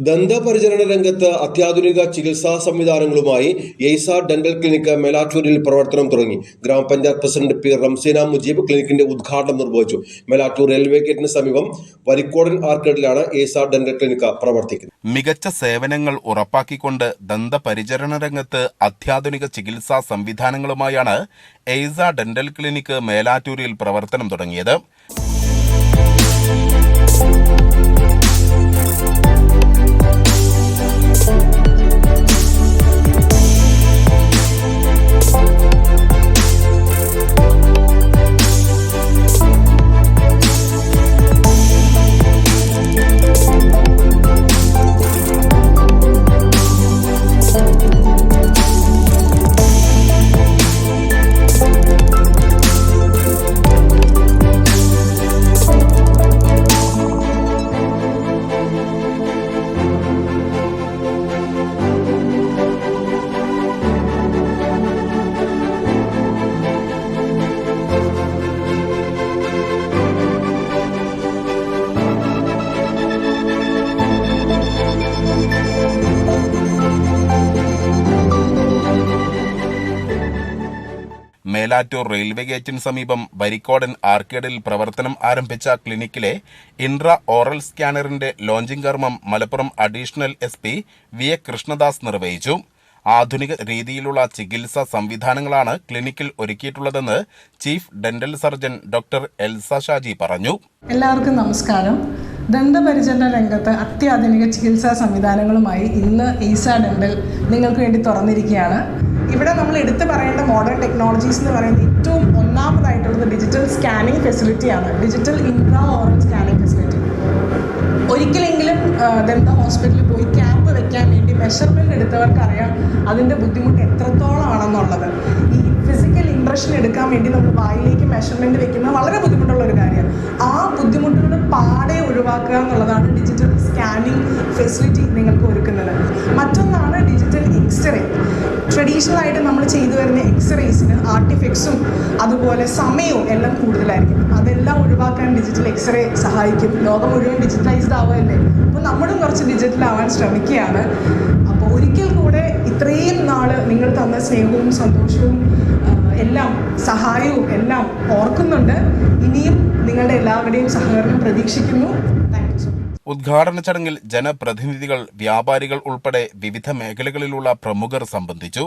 ദന്തപരിചരണ രംഗത്ത് അത്യാധുനിക ചികിത്സാ സംവിധാനങ്ങളുമായി എയ്സ ഡെന്റൽ ക്ലിനിക്ക് മേലാറ്റൂരിൽ പ്രവർത്തനം തുടങ്ങി. ഗ്രാമപഞ്ചായത്ത് പ്രസിഡന്റ് പി റംസീന മുജീബ് ക്ലിനിക്കിന്റെ ഉദ്ഘാടനം നിർവഹിച്ചു. മേലാറ്റൂർ റെയിൽവേ ഗേറ്റിന് സമീപം വരിക്കോടൻ ആർക്കേഡിലാണ് എയ്സ ഡെന്റൽ ക്ലിനിക്ക് പ്രവർത്തിക്കുന്നത്. മികച്ച സേവനങ്ങൾ ഉറപ്പാക്കിക്കൊണ്ട് ദന്തപരിചരണ രംഗത്ത് അത്യാധുനിക ചികിത്സാ സംവിധാനങ്ങളുമായാണ് എയ്സ ഡെന്റൽ ക്ലിനിക്ക് മേലാറ്റൂരിൽ പ്രവർത്തനം തുടങ്ങിയത്. മേലാറ്റൂർ റെയിൽവേ ഗേറ്റിന് സമീപം വരിക്കോടൻ ആർക്കേഡിൽ പ്രവർത്തനം ആരംഭിച്ച ക്ലിനിക്കിലെ ഇൻട്രാ ഓറൽ സ്കാനറിന്റെ ലോഞ്ചിംഗ് കർമ്മം Malappuram additional SP V A Krishnadas നിർവഹിച്ചു. ആധുനിക രീതിയിലുള്ള ചികിത്സാ സംവിധാനങ്ങളാണ് ക്ലിനിക്കിൽ ഒരുക്കിയിട്ടുള്ളതെന്ന് chief dental surgeon doctor Elsa Shaji പറഞ്ഞു. എല്ലാവർക്കും നമസ്കാരം. ദന്തപരിചരണ രംഗത്ത് അത്യാധുനിക ചികിത്സാ സംവിധാനങ്ങളുമായി ഇന്ന് എയ്സ ഡെന്റൽ നിങ്ങൾക്ക് വേണ്ടി തുറന്നിരിക്കുകയാണ്. ഇവിടെ നമ്മൾ എടുത്തു പറയേണ്ട മോഡേൺ ടെക്നോളജീസ് എന്ന് പറയുന്നത് ഏറ്റവും ഒന്നാമതായിട്ടുള്ളത് ഡിജിറ്റൽ സ്കാനിങ് ഫെസിലിറ്റിയാണ്. Digital intra oral scanning facility. ഒരിക്കലെങ്കിലും ദന്ത ഹോസ്പിറ്റലിൽ പോയി ക്യാപ്പ് വെക്കാൻ വേണ്ടി മെഷർമെൻറ്റ് എടുത്തവർക്കറിയാം അതിൻ്റെ ബുദ്ധിമുട്ട് എത്രത്തോളമാണെന്നുള്ളത്. ഈ ഫിസിക്കൽ ഇംപ്രഷൻ എടുക്കാൻ വേണ്ടി നമ്മൾ വായിലേക്ക് മെഷർമെൻറ്റ് വെക്കുന്നത് വളരെ ബുദ്ധിമുട്ടുള്ള ഒരു കാര്യമാണ്. ആ ബുദ്ധിമുട്ടുകൾ പാടെ ഒഴിവാക്കുക എന്നുള്ളതാണ് ഡിജിറ്റൽ സ്കാനിങ് ഫെസിലിറ്റി നിങ്ങൾക്ക് ഒരുക്കുന്നത്. മറ്റൊന്നാണ് ഡിജിറ്റൽ എക്സ്റേ. ട്രഡീഷണൽ ആയിട്ട് നമ്മൾ ചെയ്തു വരുന്ന എക്സ്റേസിന് ആർട്ടിഫിക്സും അതുപോലെ സമയവും എല്ലാം കൂടുതലായിരിക്കും. അതെല്ലാം ഒഴിവാക്കാൻ ഡിജിറ്റൽ എക്സ്റേ സഹായിക്കും. ലോകം മുഴുവൻ ഡിജിറ്റലൈസ്ഡ് ആവുകയല്ലേ, അപ്പോൾ നമ്മളും കുറച്ച് ഡിജിറ്റലാവാൻ ശ്രമിക്കുകയാണ്. അപ്പോൾ ഒരിക്കൽ കൂടെ ഇത്രയും നാൾ നിങ്ങൾ തന്ന സ്നേഹവും സന്തോഷവും എല്ലാം സഹായവും എല്ലാം ഓർക്കുന്നുണ്ട്. ഇനിയും നിങ്ങളുടെ എല്ലാവരുടെയും സഹകരണം പ്രതീക്ഷിക്കുന്നു. Thank you so much. ഉദ്ഘാടന ചടങ്ങിൽ ജനപ്രതിനിധികൾ, വ്യാപാരികൾ ഉൾപ്പെടെ വിവിധ മേഖലകളിലുള്ള പ്രമുഖർ സംബന്ധിച്ചു.